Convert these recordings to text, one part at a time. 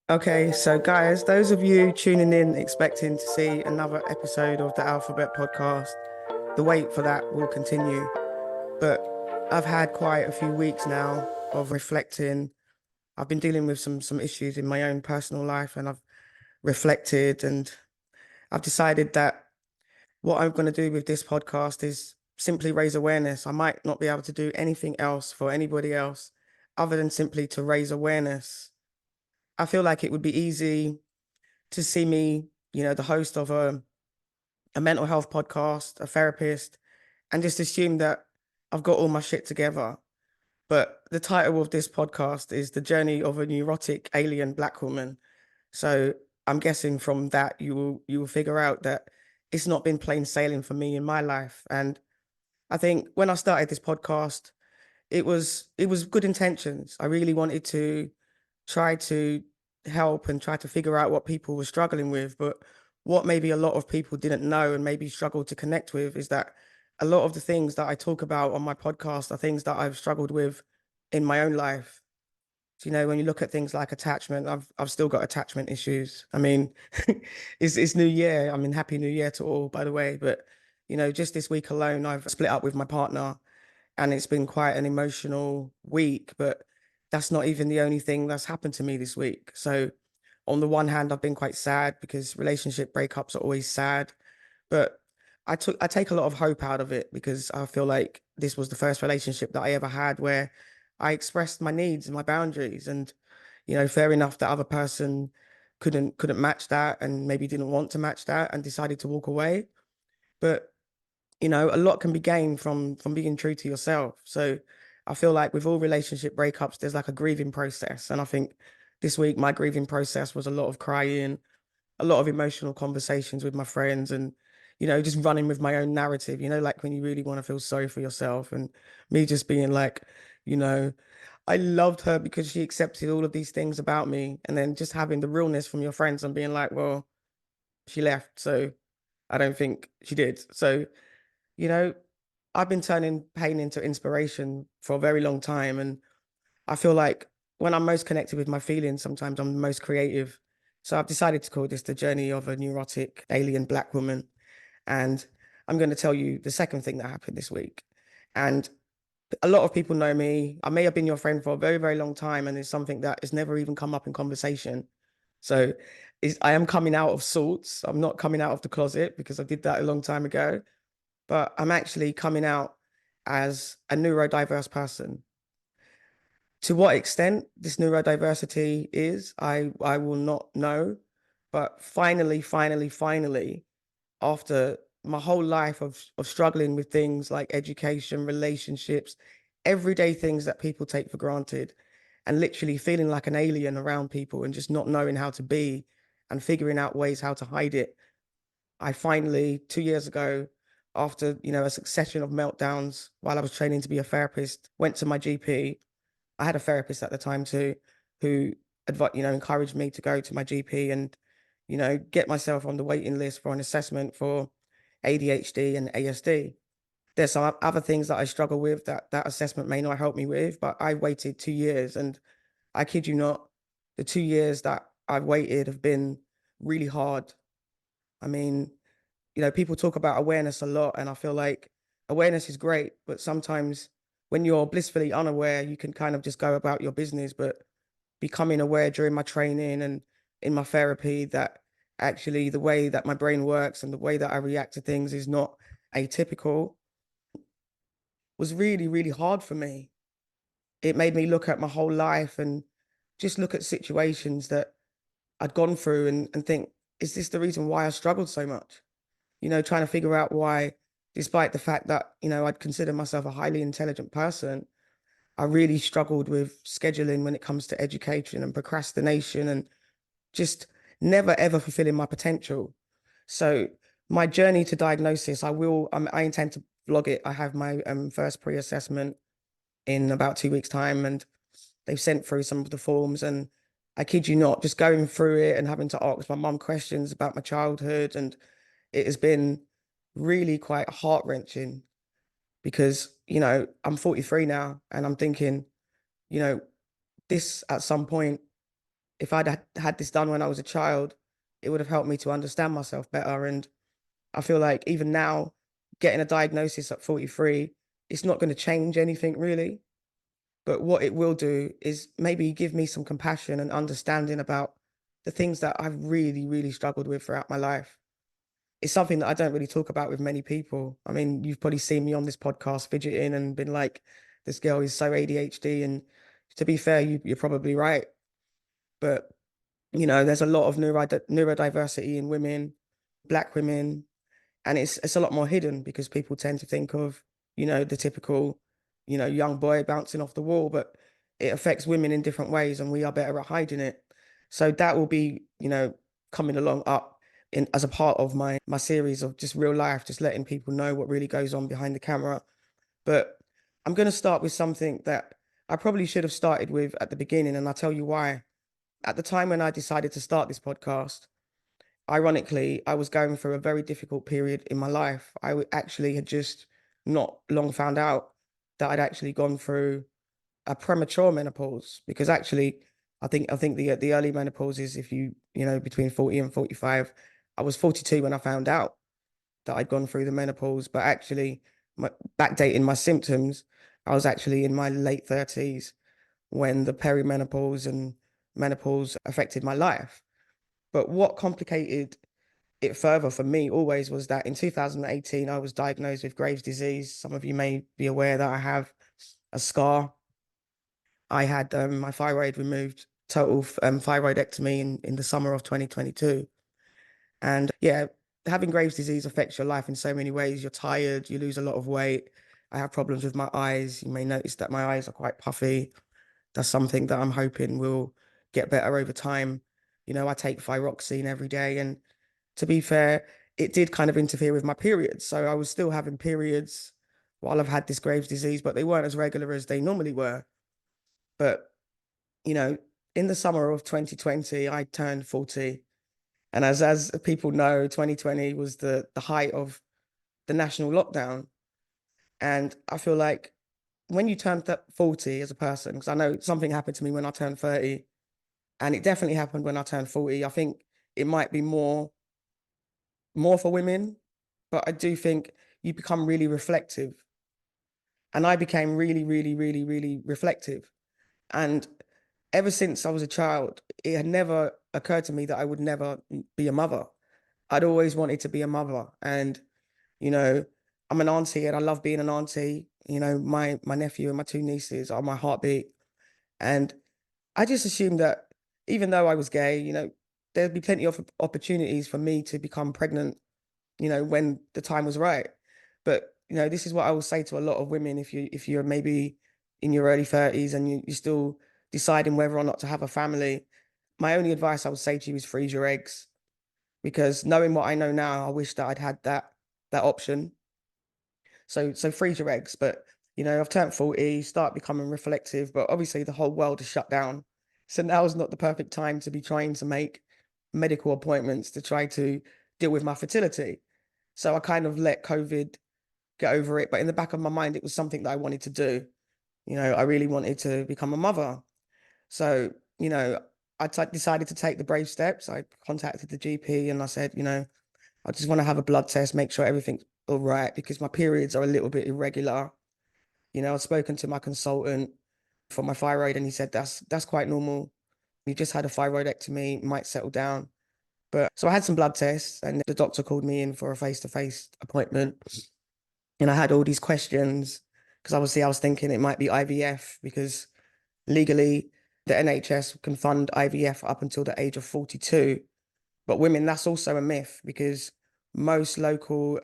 Okay, so guys, those of you tuning in expecting to see another episode of the Alphabet Podcast, the wait for that will continue. But I've had quite a few weeks now of reflecting. I've been dealing with some issues in my own personal life, and I've reflected, and I've decided that what I'm going to do with this podcast is simply raise awareness. I might not be able to do anything else for anybody else other than simply to raise awareness. I feel like it would be easy to see me, the host of a mental health podcast, a therapist, and just assume that I've got all my shit together. But the title of this podcast is The Journey of a Neurotic Alien Black Woman. So I'm guessing from that you will figure out that it's not been plain sailing for me in my life. And I think when I started this podcast, it was good intentions. I really wanted to try to help and try to figure out what people were struggling with. But what maybe a lot of people didn't know and maybe struggled to connect with is that a lot of the things that I talk about on my podcast are things that I've struggled with in my own life. So, when you look at things like attachment, I've still got attachment issues. I mean, it's New Year. I mean, Happy New Year to all, by the way. But just this week alone, I've split up with my partner, and it's been quite an emotional week. But that's not even the only thing that's happened to me this week. So on the one hand, I've been quite sad because relationship breakups are always sad, but I take a lot of hope out of it because I feel like this was the first relationship that I ever had where I expressed my needs and my boundaries. And fair enough, the other person couldn't match that and maybe didn't want to match that and decided to walk away. But a lot can be gained from being true to yourself. So I feel like with all relationship breakups, there's like a grieving process. And I think this week my grieving process was a lot of crying, a lot of emotional conversations with my friends, and just running with my own narrative, like when you really want to feel sorry for yourself, and me just being like, you know, I loved her because she accepted all of these things about me, and then just having the realness from your friends and being like, well, she left, so I don't think she did. So you know, I've been turning pain into inspiration for a very long time. And I feel like when I'm most connected with my feelings, sometimes I'm the most creative. So I've decided to call this the journey of a neurotic alien Black woman. And I'm going to tell you the second thing that happened this week. And a lot of people know me. I may have been your friend for a very, very long time, and it's something that has never even come up in conversation. So I am coming out of sorts. I'm not coming out of the closet because I did that a long time ago, but I'm actually coming out as a neurodiverse person. To what extent this neurodiversity is, I will not know. But finally, after my whole life of struggling with things like education, relationships, everyday things that people take for granted, and literally feeling like an alien around people and just not knowing how to be and figuring out ways how to hide it, I finally, 2 years ago, after a succession of meltdowns while I was training to be a therapist, went to my GP. I had a therapist at the time too, who encouraged me to go to my GP and get myself on the waiting list for an assessment for ADHD and ASD. There's some other things that I struggle with that that assessment may not help me with, but I waited 2 years, and I kid you not, the 2 years that I've waited have been really hard. I mean, people talk about awareness a lot, and I feel like awareness is great, but sometimes when you're blissfully unaware, you can kind of just go about your business. But becoming aware during my training and in my therapy that actually the way that my brain works and the way that I react to things is not atypical was really, really hard for me. It made me look at my whole life and just look at situations that I'd gone through and think, is this the reason why I struggled so much? Trying to figure out why, despite the fact that, I'd consider myself a highly intelligent person, I really struggled with scheduling when it comes to education and procrastination and just never ever fulfilling my potential. So my journey to diagnosis, I intend to vlog it. I have my first pre-assessment in about 2 weeks' time, and they've sent through some of the forms, and I kid you not, just going through it and having to ask my mum questions about my childhood, and it has been really quite heart-wrenching because, I'm 43 now, and I'm thinking, you know, this at some point if had this done when I was a child, it would have helped me to understand myself better. And I feel like even now, getting a diagnosis at 43, it's not going to change anything really. But what it will do is maybe give me some compassion and understanding about the things that I've really, really struggled with throughout my life. It's something that I don't really talk about with many people. I mean, you've probably seen me on this podcast fidgeting and been like, this girl is so ADHD. And to be fair, you're probably right. But, there's a lot of neurodiversity in women, Black women, and it's a lot more hidden because people tend to think of, the typical, young boy bouncing off the wall, but it affects women in different ways and we are better at hiding it. So that will be, coming along up in as a part of my series of just real life, just letting people know what really goes on behind the camera. But I'm going to start with something that I probably should have started with at the beginning, and I'll tell you why. At the time when I decided to start this podcast, ironically, I was going through a very difficult period in my life. Actually had just not long found out that I'd actually gone through a premature menopause, because actually, I think the early menopause is if between 40 and 45. I was 42 when I found out that I'd gone through the menopause, but actually, backdating my symptoms, I was actually in my late 30s when the perimenopause and menopause affected my life. But what complicated it further for me always was that in 2018, I was diagnosed with Graves' disease. Some of you may be aware that I have a scar. I had my thyroid removed, total thyroidectomy in the summer of 2022. And yeah, having Graves' disease affects your life in so many ways. You're tired, you lose a lot of weight. I have problems with my eyes. You may notice that my eyes are quite puffy. That's something that I'm hoping will get better over time. I take thyroxine every day, and to be fair, it did kind of interfere with my periods. So I was still having periods while I've had this Graves' disease, but they weren't as regular as they normally were. But, you know, in the summer of 2020, I turned 40. And as people know, 2020 was the height of the national lockdown. And I feel like when you turn 40 as a person, because I know something happened to me when I turned 30, and it definitely happened when I turned 40. I think it might be more for women, but I do think you become really reflective. And I became really, really, really, really reflective. And ever since I was a child, it had never occurred to me that I would never be a mother. I'd always wanted to be a mother. And, you know, I'm an auntie and I love being an auntie. My nephew and my two nieces are my heartbeat. And I just assumed that even though I was gay, there'd be plenty of opportunities for me to become pregnant, when the time was right. But, this is what I will say to a lot of women if you're maybe in your early 30s and you're still deciding whether or not to have a family. My only advice I would say to you is freeze your eggs, because knowing what I know now, I wish that I'd had that option. So freeze your eggs. But I've turned 40, start becoming reflective, but obviously the whole world is shut down. So now is not the perfect time to be trying to make medical appointments to try to deal with my fertility. So I kind of let COVID get over it. But in the back of my mind, it was something that I wanted to do. I really wanted to become a mother. So, decided to take the brave steps. I contacted the GP and I said, I just want to have a blood test, make sure everything's all right, because my periods are a little bit irregular. I've spoken to my consultant for my thyroid and he said that's quite normal. You just had a thyroidectomy, might settle down. But so I had some blood tests and the doctor called me in for a face-to-face appointment. And I had all these questions because obviously I was thinking it might be IVF, because legally the NHS can fund IVF up until the age of 42. But women, that's also a myth, because most local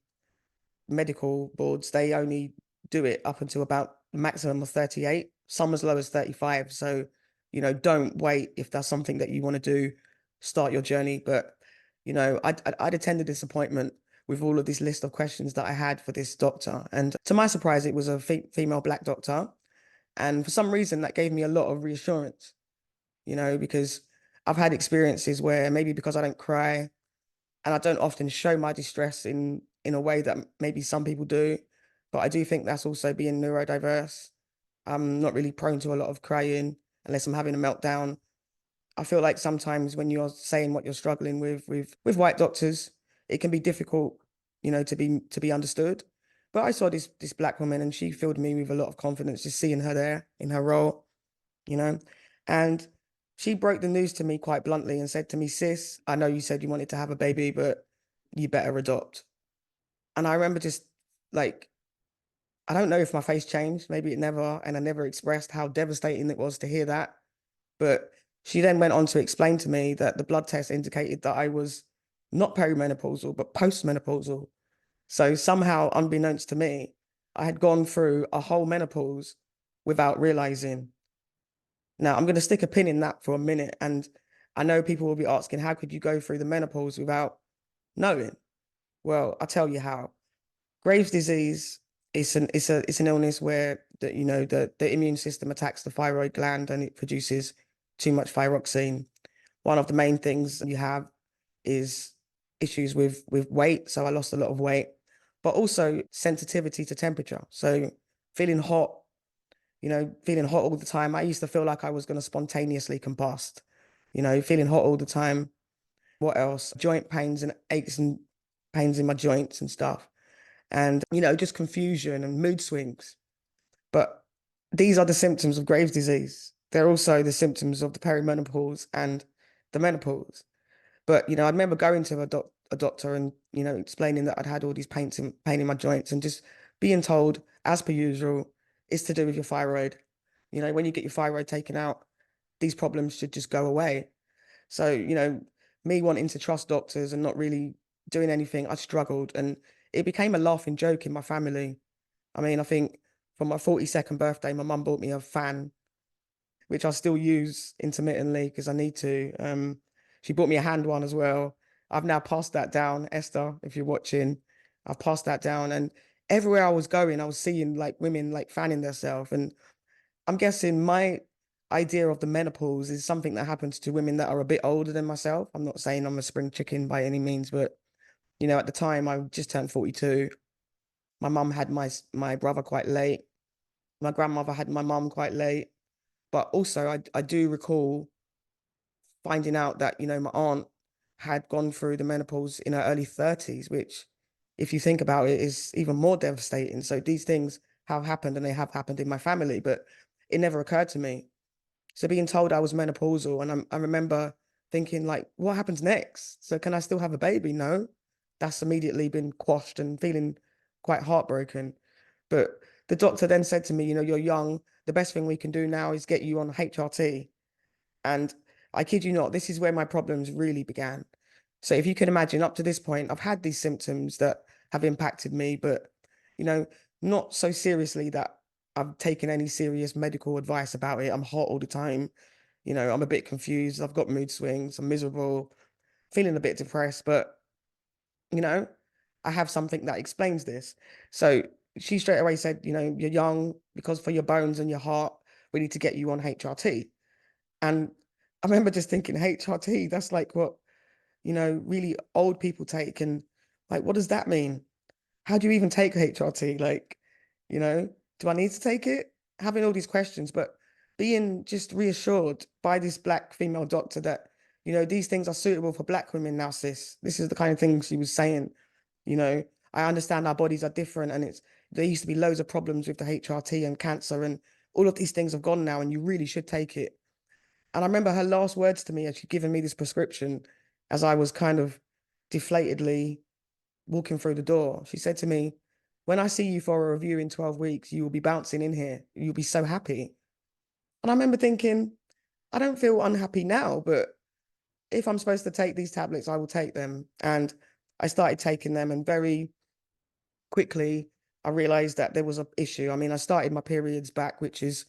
medical boards, they only do it up until about the maximum of 38, some as low as 35. So, don't wait if that's something that you want to do, start your journey. But, I'd attended this appointment with all of this list of questions that I had for this doctor. And to my surprise, it was a female Black doctor. And for some reason, that gave me a lot of reassurance, because I've had experiences where maybe because I don't cry and I don't often show my distress in a way that maybe some people do, but I do think that's also being neurodiverse. I'm not really prone to a lot of crying unless I'm having a meltdown. I feel like sometimes when you're saying what you're struggling with white doctors, it can be difficult, to be understood. But I saw this black woman, and she filled me with a lot of confidence just seeing her there in her role, you know. And she broke the news to me quite bluntly and said to me, "Sis, I know you said you wanted to have a baby, but you better adopt." And I remember just like, I don't know if my face changed, maybe it never, and I never expressed how devastating it was to hear that. But she then went on to explain to me that the blood test indicated that I was not perimenopausal, but postmenopausal. So somehow, unbeknownst to me, I had gone through a whole menopause without realizing. Now, I'm going to stick a pin in that for a minute. And I know people will be asking, how could you go through the menopause without knowing? Well, I'll tell you how. Graves' disease is an illness where the immune system attacks the thyroid gland and it produces too much thyroxine. One of the main things you have is issues with weight. So I lost a lot of weight, but also sensitivity to temperature. So feeling hot, feeling hot all the time. I used to feel like I was going to spontaneously combust, feeling hot all the time. What else? Joint pains and aches and pains in my joints and stuff. And, just confusion and mood swings. But these are the symptoms of Graves' disease. They're also the symptoms of the perimenopause and the menopause. But, I remember going to a doctor and, explaining that I'd had all these pain in my joints and just being told, as per usual, it's to do with your thyroid. When you get your thyroid taken out, these problems should just go away. So, me wanting to trust doctors and not really doing anything, I struggled. And it became a laughing joke in my family. I mean, I think for my 42nd birthday, my mum bought me a fan, which I still use intermittently because I need to. She bought me a hand one as well. I've now passed that down, Esther, if you're watching. I've passed that down. And everywhere I was going, I was seeing like women like fanning themselves. And I'm guessing my idea of the menopause is something that happens to women that are a bit older than myself. I'm not saying I'm a spring chicken by any means, but at the time I just turned 42. My mum had my brother quite late. My grandmother had my mum quite late. But also I do recall finding out that, my aunt had gone through the menopause in her early 30s, which, if you think about it, is even more devastating. So these things have happened and they have happened in my family, but it never occurred to me. So being told I was menopausal, and I remember thinking, like, what happens next? So can I still have a baby? No, that's immediately been quashed and feeling quite heartbroken. But the doctor then said to me, you're young. The best thing we can do now is get you on HRT. And I kid you not, this is where my problems really began. So if you can imagine, up to this point, I've had these symptoms that have impacted me, but, you know, not so seriously that I've taken any serious medical advice about it. I'm hot all the time. I'm a bit confused. I've got mood swings. I'm miserable, feeling a bit depressed, but, you know, I have something that explains this. So she straight away said, you're young because for your bones and your heart, we need to get you on HRT. And I remember just thinking, HRT, that's like what, really old people take. And like, what does that mean? How do you even take HRT? Like, you know, do I need to take it? Having all these questions, but being just reassured by this black female doctor that, these things are suitable for black women now, sis. This is the kind of thing she was saying. I understand our bodies are different and there used to be loads of problems with the HRT and cancer and all of these things have gone now and you really should take it. And I remember her last words to me as she'd given me this prescription as I was kind of deflatedly walking through the door. She said to me, when I see you for a review in 12 weeks, you will be bouncing in here. You'll be so happy. And I remember thinking, I don't feel unhappy now, but if I'm supposed to take these tablets, I will take them. And I started taking them and very quickly, I realized that there was an issue. I mean, I started my periods back, which is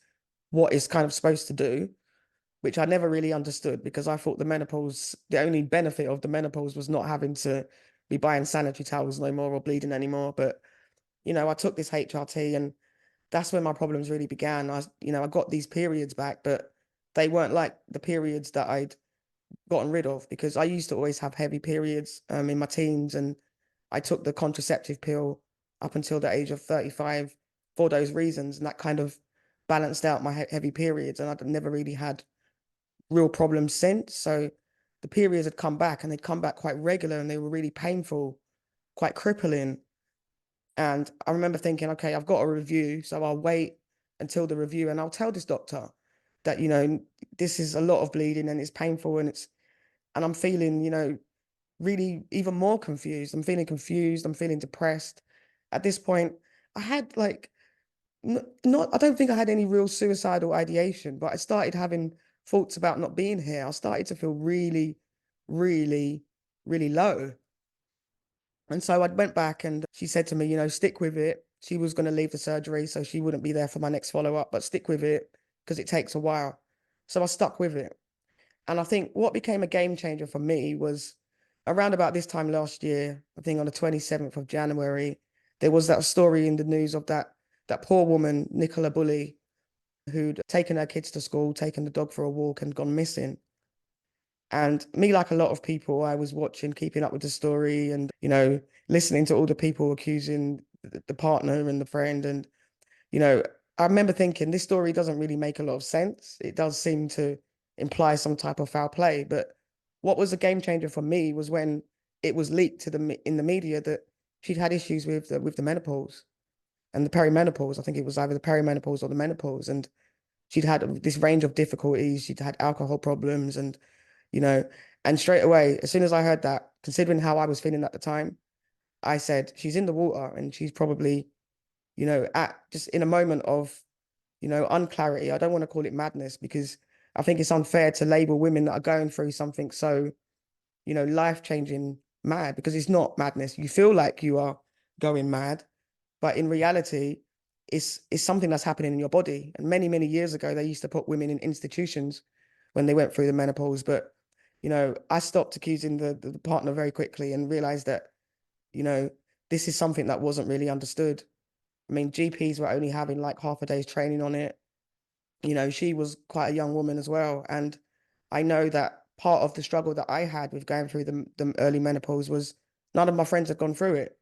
what it's kind of supposed to do, which I never really understood because I thought the only benefit of the menopause was not having to be buying sanitary towels no more or bleeding anymore. But, I took this HRT and that's when my problems really began. I got these periods back, but they weren't like the periods that I'd gotten rid of because I used to always have heavy periods in my teens and I took the contraceptive pill up until the age of 35 for those reasons. And that kind of balanced out my heavy periods. And I'd never really had real problems since. So the periods had come back and they'd come back quite regular and they were really painful, quite crippling. And I remember thinking, okay, I've got a review, so I'll wait until the review and I'll tell this doctor that, this is a lot of bleeding and it's painful and I'm feeling, really even more confused. I'm feeling confused. I'm feeling depressed. At this point, I had like, not, I don't think I had any real suicidal ideation, but I started having thoughts about not being here. I started to feel really, really, really low. And so I went back and she said to me, stick with it. She was going to leave the surgery, so she wouldn't be there for my next follow-up, but stick with it because it takes a while. So I stuck with it. And I think what became a game changer for me was around about this time last year, I think on the 27th of January, there was that story in the news of that poor woman, Nicola Bully, who'd taken her kids to school, taken the dog for a walk and gone missing. And me, like a lot of people, I was watching, keeping up with the story and, listening to all the people accusing the partner and the friend. And, you know, I remember thinking this story doesn't really make a lot of sense. It does seem to imply some type of foul play. But what was a game changer for me was when it was leaked in the media that she'd had issues with the menopause and the perimenopause. I think it was either the perimenopause or the menopause. And she'd had this range of difficulties. She'd had alcohol problems and you know, and straight away, as soon as I heard that, considering how I was feeling at the time, I said, she's in the water and she's probably, at just in a moment of, unclarity. I don't want to call it madness because I think it's unfair to label women that are going through something so, life-changing mad because it's not madness. You feel like you are going mad, but in reality, it's something that's happening in your body. And many, many years ago, they used to put women in institutions when they went through the menopause. But, I stopped accusing the partner very quickly and realized that, you know, this is something that wasn't really understood. I mean, GPs were only having like half a day's training on it. She was quite a young woman as well. And I know that part of the struggle that I had with going through the early menopause was none of my friends had gone through it.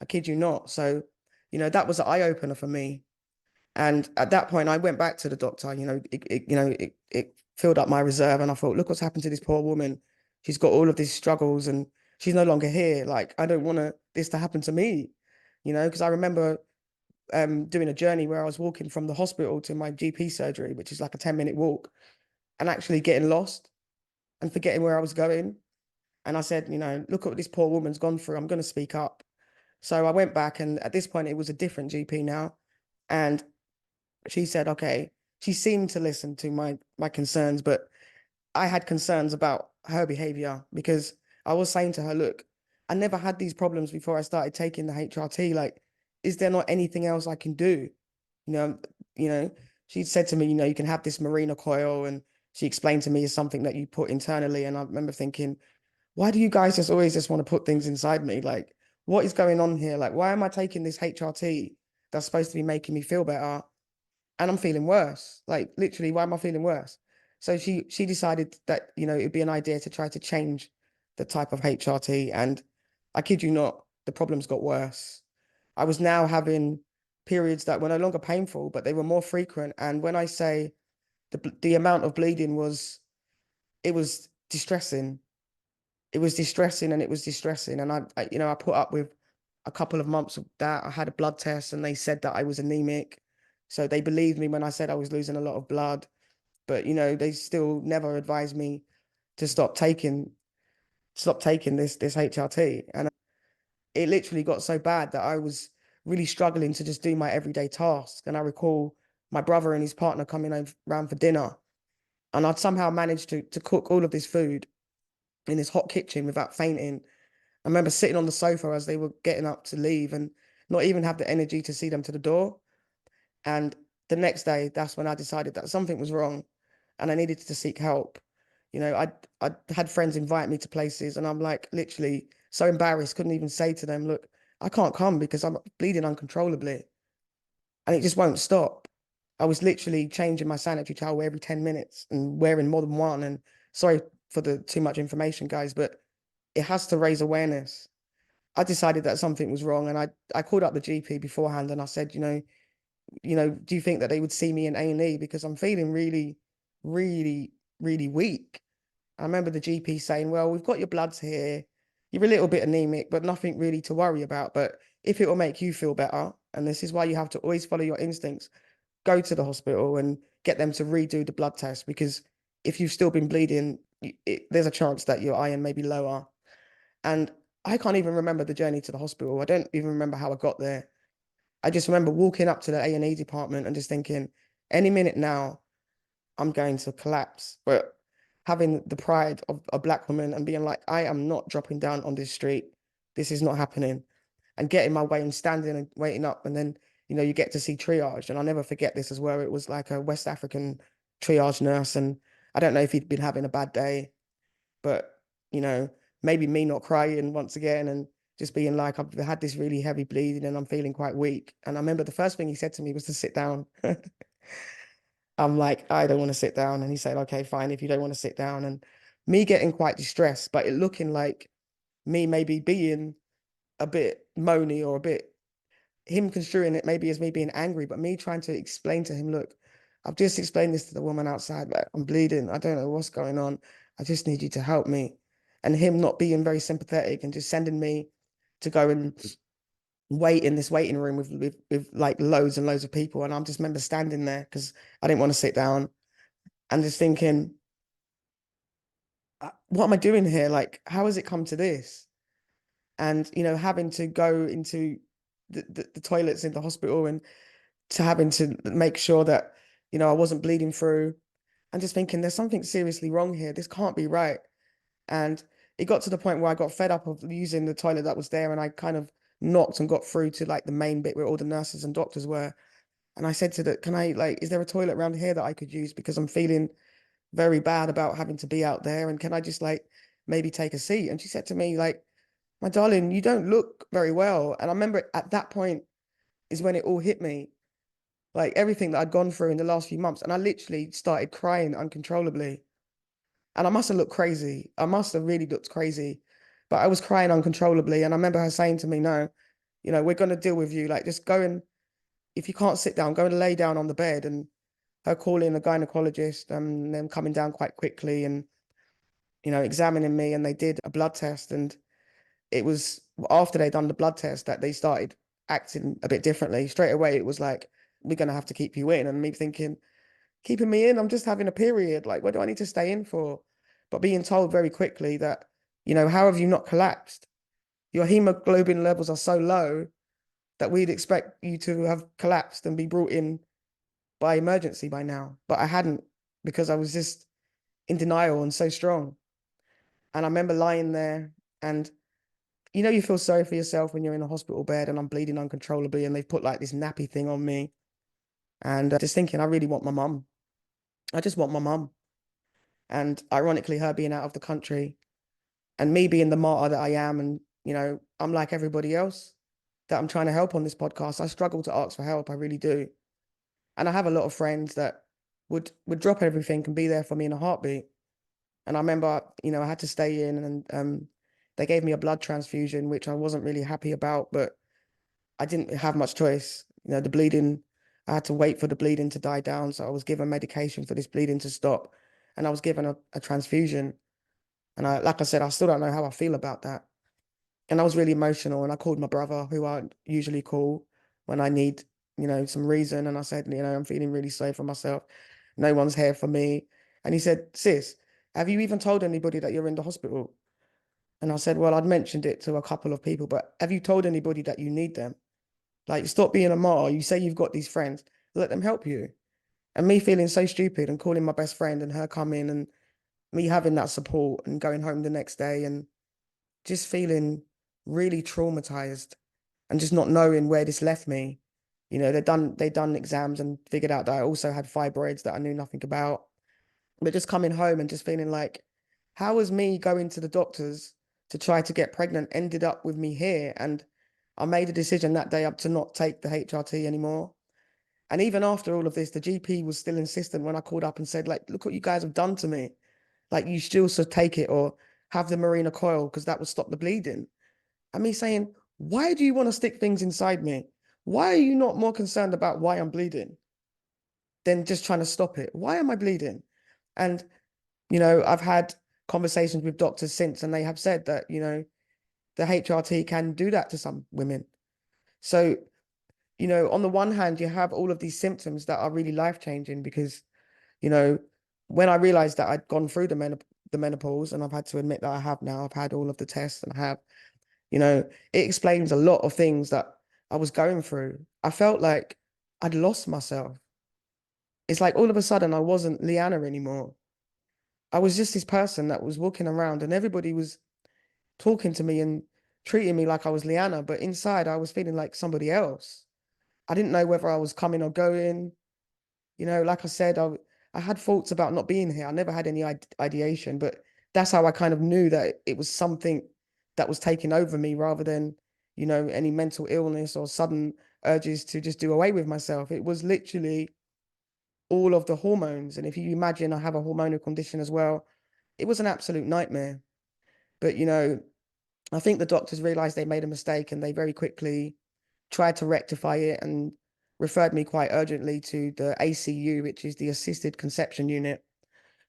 I kid you not. So, that was an eye opener for me. And at that point, I went back to the doctor. It filled up my reserve, and I thought, look what's happened to this poor woman. She's got all of these struggles, and she's no longer here. Like I don't want this to happen to me, because I remember doing a journey where I was walking from the hospital to my GP surgery, which is like a 10-minute walk, and actually getting lost and forgetting where I was going. And I said, look at what this poor woman's gone through. I'm going to speak up. So I went back, and at this point, it was a different GP now, and she said, okay, she seemed to listen to my concerns, but I had concerns about her behavior because I was saying to her, look, I never had these problems before I started taking the HRT. Like, is there not anything else I can do? You know, you know, she said to me, you can have this Marina coil, and she explained to me it's something that you put internally. And I remember thinking, why do you guys just always just want to put things inside me? Like, what is going on here? Like, why am I taking this HRT that's supposed to be making me feel better? And I'm feeling worse. Like literally, why am I feeling worse? So she decided that, it'd be an idea to try to change the type of HRT. And I kid you not, the problems got worse. I was now having periods that were no longer painful, but they were more frequent. And when I say the amount of bleeding it was distressing. It was distressing and it was distressing. And I put up with a couple of months of that. I had a blood test and they said that I was anemic. So they believed me when I said I was losing a lot of blood, but they still never advised me to stop taking this HRT. And it literally got so bad that I was really struggling to just do my everyday tasks. And I recall my brother and his partner coming over around for dinner, and I'd somehow managed to cook all of this food in this hot kitchen without fainting. I remember sitting on the sofa as they were getting up to leave and not even have the energy to see them to the door. And the next day, that's when I decided that something was wrong and I needed to seek help. I had friends invite me to places and I'm like literally so embarrassed, couldn't even say to them, look, I can't come because I'm bleeding uncontrollably and it just won't stop. I was literally changing my sanitary towel every 10 minutes and wearing more than one. And sorry for the too much information, guys, but it has to raise awareness. I decided that something was wrong and I called up the GP beforehand and I said, do you think that they would see me in A&E because I'm feeling really, really really weak. I remember the GP saying, well, we've got your bloods here. You're a little bit anemic, but nothing really to worry about. But if it will make you feel better, and this is why you have to always follow your instincts, go to the hospital and get them to redo the blood test, because if you've still been bleeding, there's a chance that your iron may be lower. And I can't even remember the journey to the hospital. I don't even remember how I got there. I just remember walking up to the A&E department and just thinking, any minute now, I'm going to collapse. But having the pride of a Black woman and being like, I am not dropping down on this street. This is not happening. And getting my way and standing and waiting up. And then, you get to see triage. And I'll never forget this as well. It was like a West African triage nurse. And I don't know if he'd been having a bad day, but, maybe me not crying once again and just being like, I've had this really heavy bleeding and I'm feeling quite weak. And I remember the first thing he said to me was to sit down. I'm like, I don't want to sit down. And he said, okay, fine, if you don't want to sit down. And me getting quite distressed, but it looking like me maybe being a bit moany or a bit, him construing it maybe as me being angry, but me trying to explain to him, look, I've just explained this to the woman outside, but I'm bleeding. I don't know what's going on. I just need you to help me. And him not being very sympathetic and just sending me to go and wait in this waiting room with like loads and loads of people. And I just remember standing there because I didn't want to sit down and just thinking, what am I doing here? Like, how has it come to this? And, having to go into the toilets in the hospital and to having to make sure that, I wasn't bleeding through and just thinking there's something seriously wrong here. This can't be right. And it got to the point where I got fed up of using the toilet that was there, and I kind of knocked and got through to like the main bit where all the nurses and doctors were. And I said to the, can I, like, is there a toilet around here that I could use? Because I'm feeling very bad about having to be out there. And can I just like maybe take a seat? And she said to me, like, my darling, you don't look very well. And I remember at that point is when it all hit me, like everything that I'd gone through in the last few months. And I literally started crying uncontrollably. And I must have looked crazy. I must have really looked crazy, but I was crying uncontrollably. And I remember her saying to me, no, we're going to deal with you. Like, just go and, if you can't sit down, go and lay down on the bed. And her calling a gynecologist and them coming down quite quickly and, examining me. And they did a blood test. And it was after they'd done the blood test that they started acting a bit differently. Straight away, it was like, we're going to have to keep you in. And me thinking, keeping me in, I'm just having a period. Like, what do I need to stay in for? But being told very quickly that, how have you not collapsed? Your hemoglobin levels are so low that we'd expect you to have collapsed and be brought in by emergency by now. But I hadn't, because I was just in denial and so strong. And I remember lying there and, you feel sorry for yourself when you're in a hospital bed and I'm bleeding uncontrollably and they've put like this nappy thing on me. And just thinking, I really want my mum. I just want my mum. And ironically, her being out of the country and me being the martyr that I am, and, I'm like everybody else that I'm trying to help on this podcast. I struggle to ask for help. I really do. And I have a lot of friends that would drop everything and be there for me in a heartbeat. And I remember, I had to stay in and they gave me a blood transfusion, which I wasn't really happy about, but I didn't have much choice. The bleeding, I had to wait for the bleeding to die down. So I was given medication for this bleeding to stop. And I was given a transfusion. And like I said, I still don't know how I feel about that. And I was really emotional. And I called my brother, who I usually call when I need, some reason. And I said, I'm feeling really sorry for myself. No one's here for me. And he said, sis, have you even told anybody that you're in the hospital? And I said, well, I'd mentioned it to a couple of people, but have you told anybody that you need them? Like, stop being a martyr. You say you've got these friends, let them help you. And me feeling so stupid and calling my best friend and her coming and me having that support and going home the next day and just feeling really traumatized and just not knowing where this left me. They'd done exams and figured out that I also had fibroids that I knew nothing about. But just coming home and just feeling like, how was me going to the doctors to try to get pregnant ended up with me here? And I made a decision that day up to not take the HRT anymore. And even after all of this, the GP was still insistent when I called up and said, like, look what you guys have done to me. Like, you still should take it or have the Marina coil because that would stop the bleeding. And me saying, why do you want to stick things inside me? Why are you not more concerned about why I'm bleeding than just trying to stop it? Why am I bleeding? And I've had conversations with doctors since, and they have said that, the HRT can do that to some women. So, on the one hand, you have all of these symptoms that are really life-changing because, you know, when I realized that I'd gone through the menopause, and I've had to admit that I have now, I've had all of the tests and I have, it explains a lot of things that I was going through. I felt like I'd lost myself. It's like all of a sudden I wasn't Leanna anymore. I was just this person that was walking around and everybody was talking to me and treating me like I was Leanna, but inside I was feeling like somebody else. I didn't know whether I was coming or going. Like I said, I had thoughts about not being here. I never had any ideation, but that's how I kind of knew that it was something that was taking over me rather than, any mental illness or sudden urges to just do away with myself. It was literally all of the hormones. And if you imagine I have a hormonal condition as well, it was an absolute nightmare. But, I think the doctors realized they made a mistake and they very quickly tried to rectify it and referred me quite urgently to the ACU, which is the assisted conception unit,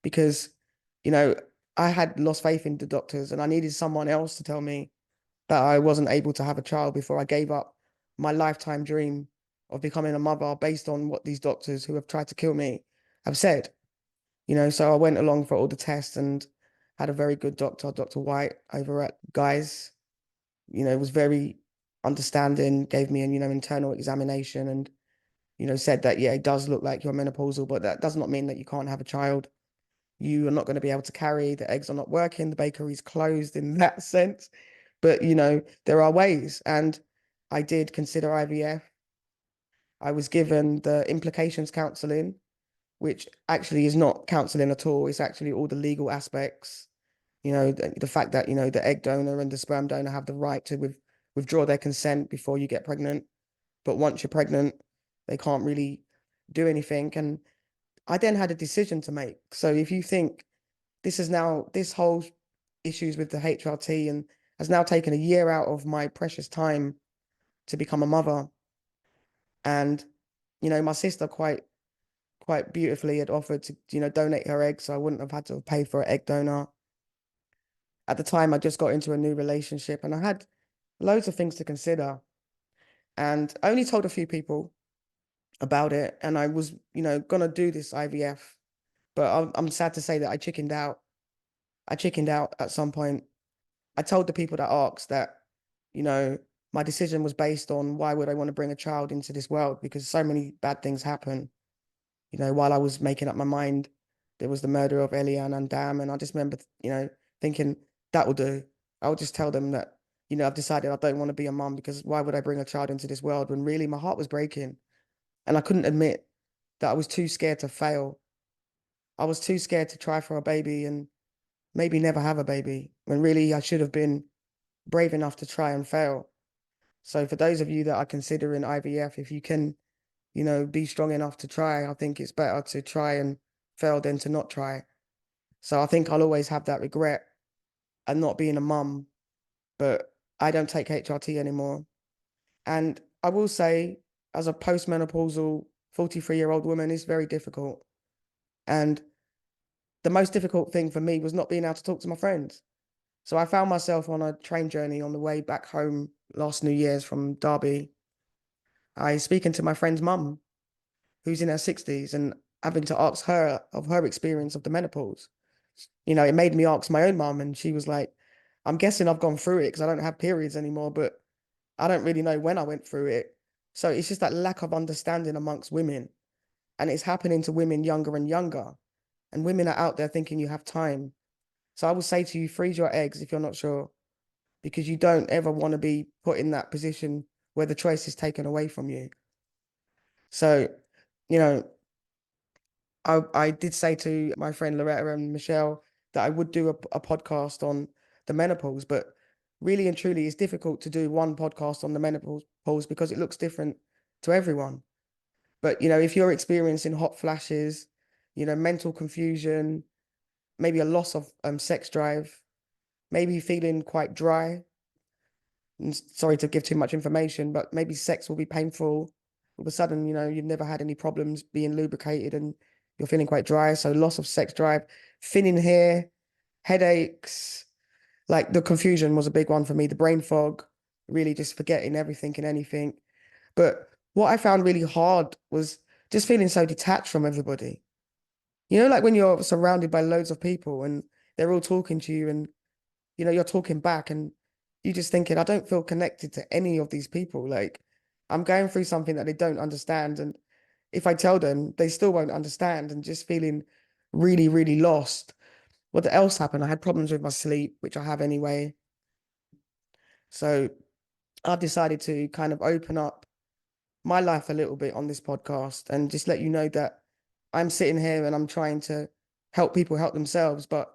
because, you know, I had lost faith in the doctors and I needed someone else to tell me that I wasn't able to have a child before I gave up my lifetime dream of becoming a mother based on what these doctors who have tried to kill me have said. So I went along for all the tests and had a very good doctor, Dr. White, over at Guy's. Was very understanding, gave me an, internal examination and, said that, yeah, it does look like you're menopausal, but that does not mean that you can't have a child. You are not going to be able to carry, the eggs are not working, the bakery's closed in that sense. But, there are ways. And I did consider IVF. I was given the implications counseling, which actually is not counseling at all. It's actually all the legal aspects. The fact that, the egg donor and the sperm donor have the right to withdraw their consent before you get pregnant. But once you're pregnant, they can't really do anything. And I then had a decision to make. So if you think this whole issues with the HRT and has now taken a year out of my precious time to become a mother. And, my sister quite beautifully had offered to, donate her eggs, so I wouldn't have had to pay for an egg donor. At the time, I just got into a new relationship and I had loads of things to consider. And I only told a few people about it. And I was, going to do this IVF. But I'm sad to say that I chickened out. I chickened out at some point. I told the people that asked that, you know, my decision was based on why would I want to bring a child into this world? Because so many bad things happen. While I was making up my mind, there was the murder of Eliane and Dam. And I just remember, thinking that will do. I'll just tell them that, I've decided I don't want to be a mum because why would I bring a child into this world when really my heart was breaking? And I couldn't admit that I was too scared to fail. I was too scared to try for a baby and maybe never have a baby when really I should have been brave enough to try and fail. So for those of you that are considering IVF, if you can, be strong enough to try, I think it's better to try and fail than to not try. So I think I'll always have that regret and not being a mum, but I don't take HRT anymore. And I will say, as a postmenopausal 43-year-old woman, it's very difficult. And the most difficult thing for me was not being able to talk to my friends. So I found myself on a train journey on the way back home last New Year's from Derby. I speaking to my friend's mum, who's in her 60s, and having to ask her of her experience of the menopause. It made me ask my own mum, and she was like, I'm guessing I've gone through it because I don't have periods anymore, but I don't really know when I went through it. So it's just that lack of understanding amongst women. And it's happening to women younger and younger. And women are out there thinking you have time. So I will say to you, freeze your eggs if you're not sure, because you don't ever want to be put in that position where the choice is taken away from you. So, you know, I did say to my friend Loretta and Michelle that I would do a podcast on the menopause, but really and truly it's difficult to do one podcast on the menopause because it looks different to everyone. But, if you're experiencing hot flashes, mental confusion, maybe a loss of sex drive, maybe feeling quite dry, and sorry to give too much information, but maybe sex will be painful. All of a sudden, you've never had any problems being lubricated and you're feeling quite dry. So loss of sex drive, thinning hair, headaches. Like the confusion was a big one for me, the brain fog, really just forgetting everything and anything. But what I found really hard was just feeling so detached from everybody. You know, like when you're surrounded by loads of people and they're all talking to you and, you're talking back and you just thinking, I don't feel connected to any of these people. Like I'm going through something that they don't understand. And if I tell them, they still won't understand and just feeling really, really lost. What else happened? I had problems with my sleep, which I have anyway. So I've decided to kind of open up my life a little bit on this podcast and just let you know that I'm sitting here and I'm trying to help people help themselves, but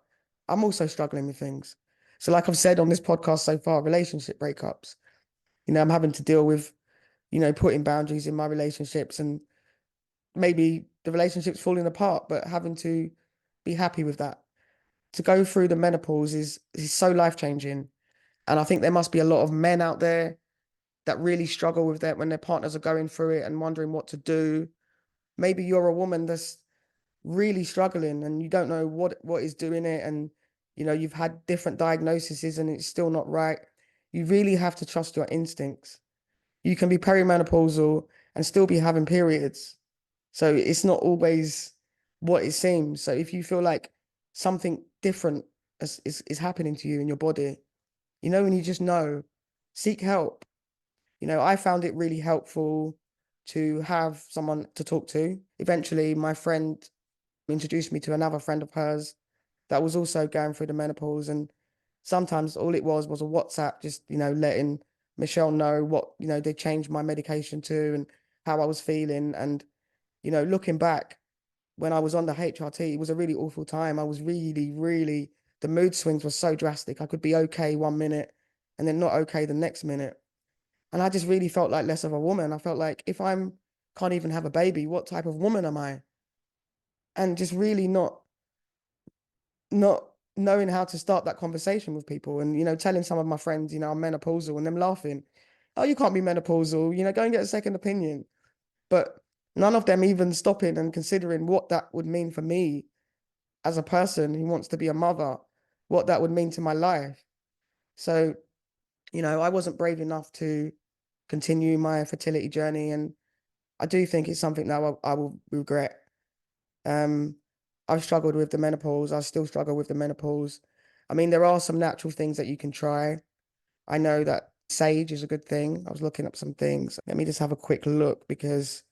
I'm also struggling with things. So, like I've said on this podcast so far, relationship breakups, I'm having to deal with, putting boundaries in my relationships and maybe the relationship's falling apart, but having to be happy with that. To go through the menopause is so life changing. And I think there must be a lot of men out there that really struggle with that when their partners are going through it and wondering what to do. Maybe you're a woman that's really struggling and you don't know what is doing it, and you've had different diagnoses and it's still not right. You really have to trust your instincts. You can be perimenopausal and still be having periods. So it's not always what it seems. So if you feel like something different is happening to you in your body, and you just know, seek help. I found it really helpful to have someone to talk to. Eventually, my friend introduced me to another friend of hers that was also going through the menopause. And sometimes all it was a WhatsApp, just, letting Michelle know what, they changed my medication to and how I was feeling. And, looking back, when I was on the HRT, it was a really awful time. I was really, really, the mood swings were so drastic. I could be okay 1 minute and then not okay the next minute. And I just really felt like less of a woman. I felt like if I'm can't even have a baby, what type of woman am I? And just really not knowing how to start that conversation with people and, telling some of my friends, I'm menopausal and them laughing. Oh, you can't be menopausal, go and get a second opinion. But none of them even stopping and considering what that would mean for me as a person who wants to be a mother, what that would mean to my life. So, I wasn't brave enough to continue my fertility journey. And I do think it's something that I will regret. Um, I've struggled with the menopause. I still struggle with the menopause. I mean, there are some natural things that you can try. I know that sage is a good thing. I was looking up some things. Let me just have a quick look because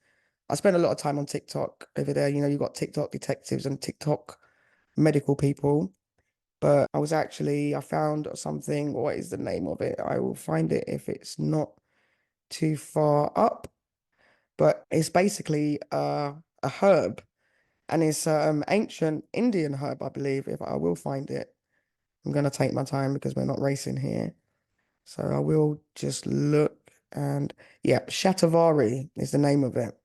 I spend a lot of time on TikTok over there. You've got TikTok detectives and TikTok medical people. But I found something. What is the name of it? I will find it if it's not too far up. But it's basically a herb, and it's ancient Indian herb, I believe. If I will find it, I'm gonna take my time because we're not racing here. So I will just look, and yeah, Shatavari is the name of it.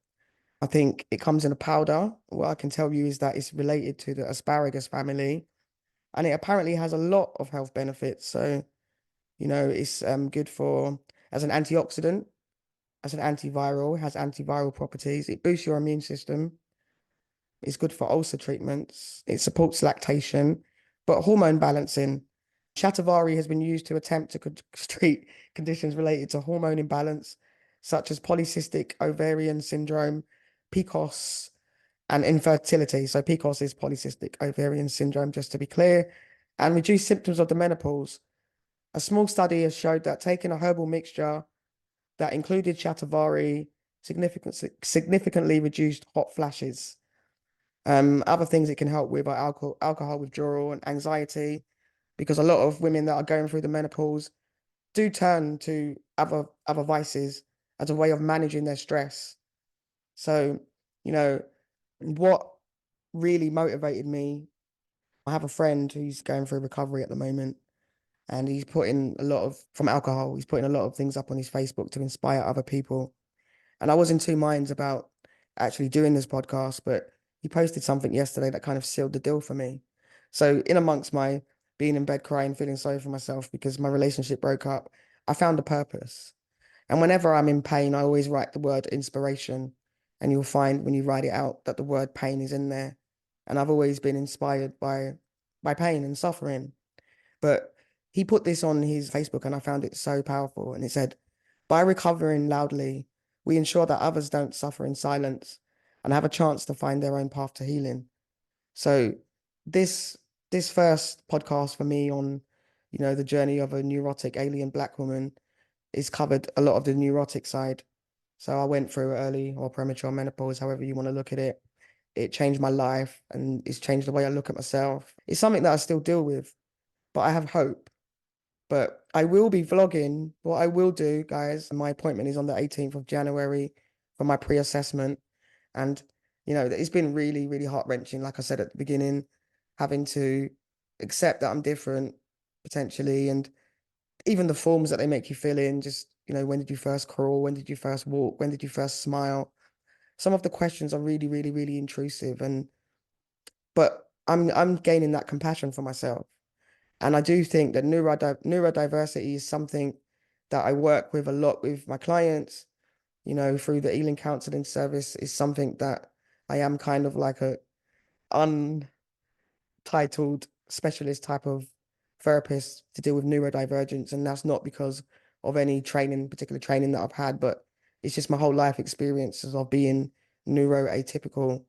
I think it comes in a powder. What I can tell you is that it's related to the asparagus family, and it apparently has a lot of health benefits. So, it's good for as an antioxidant, as an antiviral, it has antiviral properties. It boosts your immune system. It's good for ulcer treatments. It supports lactation, but hormone balancing. Shatavari has been used to attempt to treat conditions related to hormone imbalance, such as polycystic ovarian syndrome, PCOS, and infertility. So PCOS is polycystic ovarian syndrome, just to be clear, and reduce symptoms of the menopause. A small study has showed that taking a herbal mixture that included Shatavari significantly reduced hot flashes. Other things it can help with are alcohol withdrawal and anxiety, because a lot of women that are going through the menopause do turn to other vices as a way of managing their stress. So, you know, what really motivated me, I have a friend who's going through recovery at the moment, and he's putting a lot of from alcohol, he's putting a lot of things up on his Facebook to inspire other people. And I was in two minds about actually doing this podcast, but he posted something yesterday that kind of sealed the deal for me. So in amongst my being in bed crying, feeling sorry for myself because my relationship broke up, I found a purpose. And whenever I'm in pain, I always write the word inspiration. And you'll find when you write it out that the word pain is in there. and I've always been inspired by pain and suffering. But he put this on his Facebook, and I found it so powerful. And it said, by recovering loudly, we ensure that others don't suffer in silence and have a chance to find their own path to healing. So this this first podcast for me on, the journey of a neurotic alien Black woman is covered a lot of the neurotic side. So I went through early or premature menopause, however you want to look at it. It changed my life and it's changed the way I look at myself. It's something that I still deal with, but I have hope. But I will be vlogging. What I will do, guys, my appointment is on the 18th of January for my pre-assessment. And, it's been really, really heart-wrenching, like I said at the beginning, having to accept that I'm different potentially. And even the forms that they make you fill in, just, when did you first crawl? When did you first walk? When did you first smile? Some of the questions are really, really, really intrusive. But I'm gaining that compassion for myself. And I do think that neurodiversity is something that I work with a lot with my clients, through the healing counseling service is something that I am kind of like a untitled specialist type of therapist to deal with neurodivergence. And that's not because of any particular training that I've had, but it's just my whole life experiences of being neuroatypical.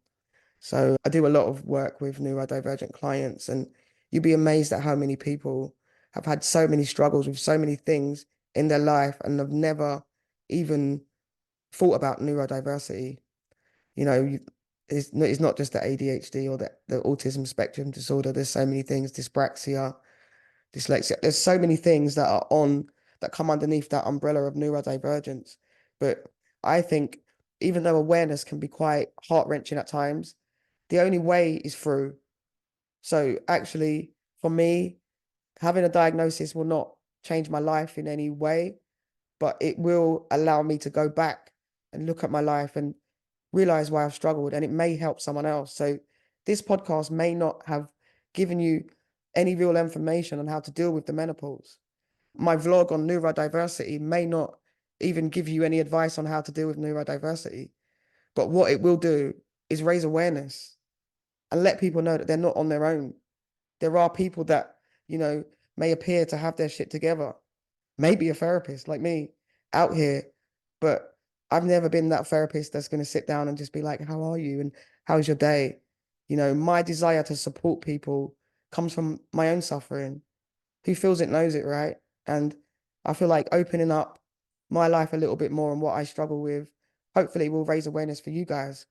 So I do a lot of work with neurodivergent clients, and you'd be amazed at how many people have had so many struggles with so many things in their life and have never even thought about neurodiversity. It's not just the ADHD or the autism spectrum disorder. There's so many things, dyspraxia, dyslexia. There's so many things that come underneath that umbrella of neurodivergence. But I think even though awareness can be quite heart-wrenching at times, the only way is through. So actually, for me, having a diagnosis will not change my life in any way, but it will allow me to go back and look at my life and realize why I've struggled, and it may help someone else. So this podcast may not have given you any real information on how to deal with the menopause. My vlog on neurodiversity may not even give you any advice on how to deal with neurodiversity, but what it will do is raise awareness and let people know that they're not on their own. There are people that, may appear to have their shit together, maybe a therapist like me out here, but I've never been that therapist that's going to sit down and just be like, how are you? And how's your day? My desire to support people comes from my own suffering. Who feels it knows it, right? And I feel like opening up my life a little bit more and what I struggle with, hopefully will raise awareness for you guys.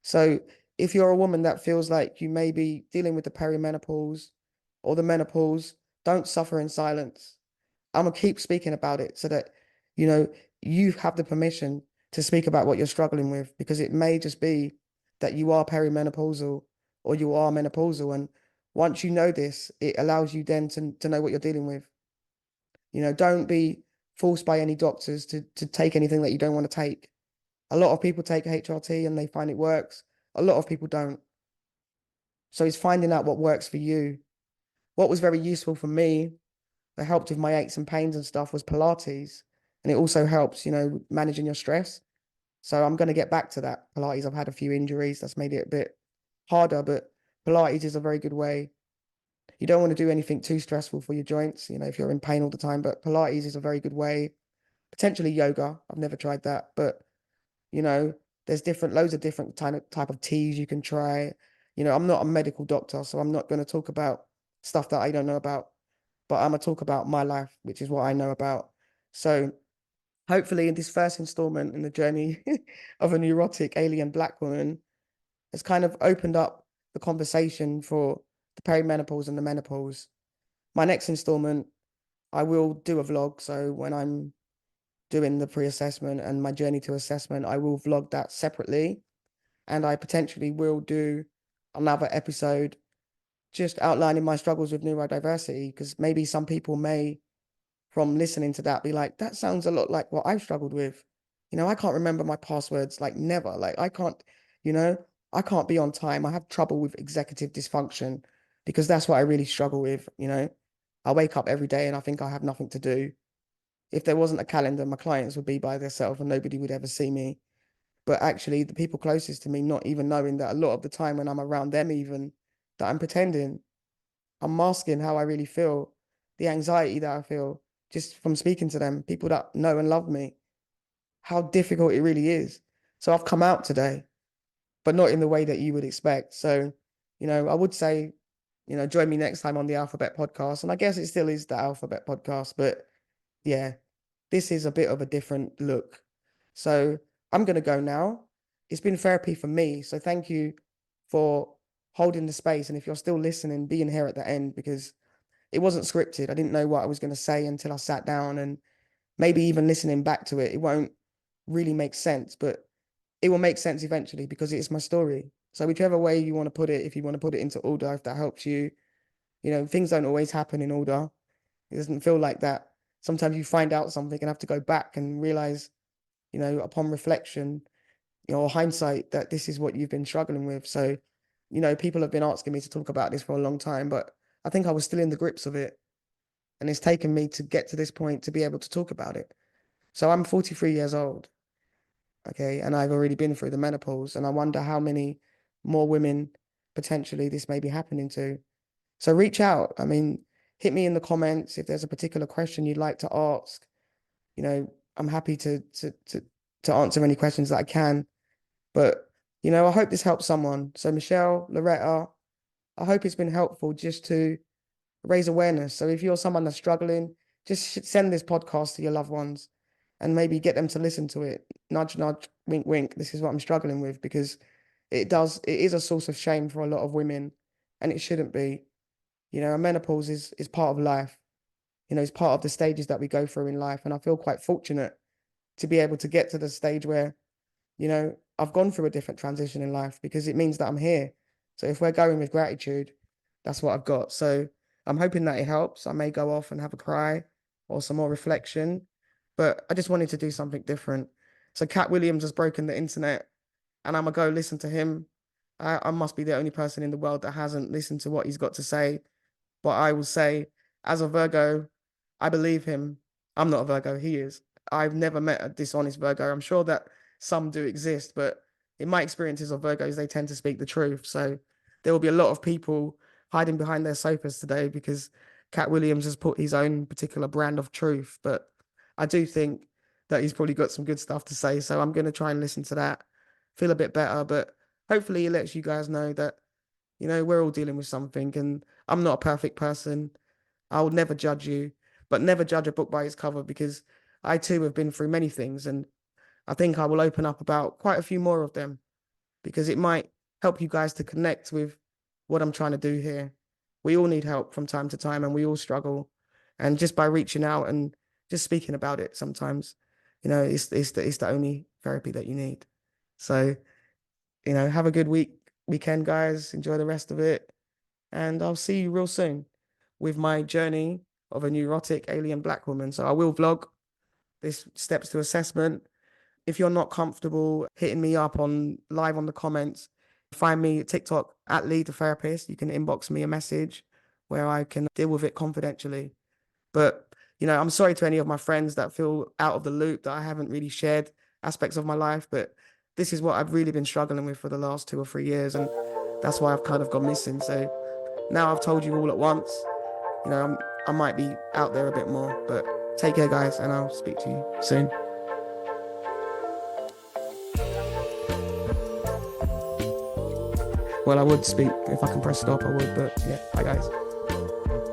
So if you're a woman that feels like you may be dealing with the perimenopause or the menopause, don't suffer in silence. I'm gonna keep speaking about it so that, you know, you have the permission to speak about what you're struggling with, because it may just be that you are perimenopausal or you are menopausal. And once you know this, it allows you then to know what you're dealing with. Don't be forced by any doctors to take anything that you don't want to take. A lot of people take HRT and they find it works. A lot of people don't. So it's finding out what works for you. What was very useful for me, that helped with my aches and pains and stuff, was Pilates. And it also helps, managing your stress. So I'm going to get back to that Pilates. I've had a few injuries that's made it a bit harder, but Pilates is a very good way. You don't want to do anything too stressful for your joints, if you're in pain all the time, but Pilates is a very good way. Potentially yoga. I've never tried that, but you know, there's loads of different type of teas you can try. I'm not a medical doctor, so I'm not going to talk about stuff that I don't know about, but I'm going to talk about my life, which is what I know about. So hopefully in this first installment in the journey of a neurotic alien Black woman has kind of opened up the conversation for the perimenopause and the menopause. My next installment, I will do a vlog. So when I'm doing the pre-assessment and my journey to assessment, I will vlog that separately. And I potentially will do another episode just outlining my struggles with neurodiversity, because maybe some people may, from listening to that, be like, that sounds a lot like what I've struggled with. I can't remember my passwords, like never. Like I can't, you know, I can't be on time. I have trouble with executive dysfunction because that's what I really struggle with. I wake up every day and I think I have nothing to do. If there wasn't a calendar, my clients would be by themselves and nobody would ever see me. but actually the people closest to me not even knowing that a lot of the time when I'm around them, even that I'm pretending, I'm masking how I really feel, the anxiety that I feel just from speaking to them, people that know and love me, how difficult it really is. So I've come out today, but not in the way that you would expect. So, I would say, join me next time on the Alphabet podcast. And I guess it still is the Alphabet podcast, but yeah, this is a bit of a different look. So I'm going to go now. It's been therapy for me. So thank you for holding the space. And if you're still listening, being here at the end, because it wasn't scripted. I didn't know what I was going to say until I sat down, and maybe even listening back to it, it won't really make sense, but it will make sense eventually because it's my story. So whichever way you want to put it, if you want to put it into order, if that helps you, things don't always happen in order. It doesn't feel like that. Sometimes you find out something and have to go back and realize, upon reflection, or hindsight, that this is what you've been struggling with. So, people have been asking me to talk about this for a long time, but I think I was still in the grips of it. And it's taken me to get to this point to be able to talk about it. So I'm 43 years old. Okay. And I've already been through the menopause. And I wonder how many more women potentially this may be happening to. So reach out. I mean, hit me in the comments if there's a particular question you'd like to ask. I'm happy to answer any questions that I can. But, I hope this helps someone. So Michelle, Loretta, I hope it's been helpful just to raise awareness. So if you're someone that's struggling, just send this podcast to your loved ones and maybe get them to listen to it. Nudge, nudge, wink, wink. This is what I'm struggling with, because it is a source of shame for a lot of women, and it shouldn't be. Menopause is part of life. It's part of the stages that we go through in life. And I feel quite fortunate to be able to get to the stage where, I've gone through a different transition in life, because it means that I'm here. So if we're going with gratitude, that's what I've got. So I'm hoping that it helps. I may go off and have a cry or some more reflection, but I just wanted to do something different. So Cat Williams has broken the internet, and I'm gonna go listen to him. I must be the only person in the world that hasn't listened to what he's got to say. But I will say, as a Virgo, I believe him. I'm not a Virgo, he is. I've never met a dishonest Virgo. I'm sure that some do exist, but in my experiences of Virgos, they tend to speak the truth. So there will be a lot of people hiding behind their sofas today because Cat Williams has put his own particular brand of truth. But I do think that he's probably got some good stuff to say. So I'm going to try and listen to that, feel a bit better. But hopefully it lets you guys know that, we're all dealing with something, and I'm not a perfect person. I will never judge you, but never judge a book by its cover, because I too have been through many things, and I think I will open up about quite a few more of them, because it might help you guys to connect with what I'm trying to do here. We all need help from time to time, and we all struggle. And just by reaching out and just speaking about it sometimes, it's the only therapy that you need. So, have a good weekend, guys. Enjoy the rest of it. And I'll see you real soon with my journey of a neurotic alien black woman. So I will vlog this steps to assessment. If you're not comfortable hitting me up on live on the comments, find me at TikTok at Lead the Therapist. You can inbox me a message where I can deal with it confidentially. But, I'm sorry to any of my friends that feel out of the loop, that I haven't really shared aspects of my life. But this is what I've really been struggling with for the last 2 or 3 years. And that's why I've kind of gone missing. So now I've told you all at once. I might be out there a bit more. But take care, guys, and I'll speak to you soon. Well, I would speak if I can press stop, I would. But yeah, bye, guys.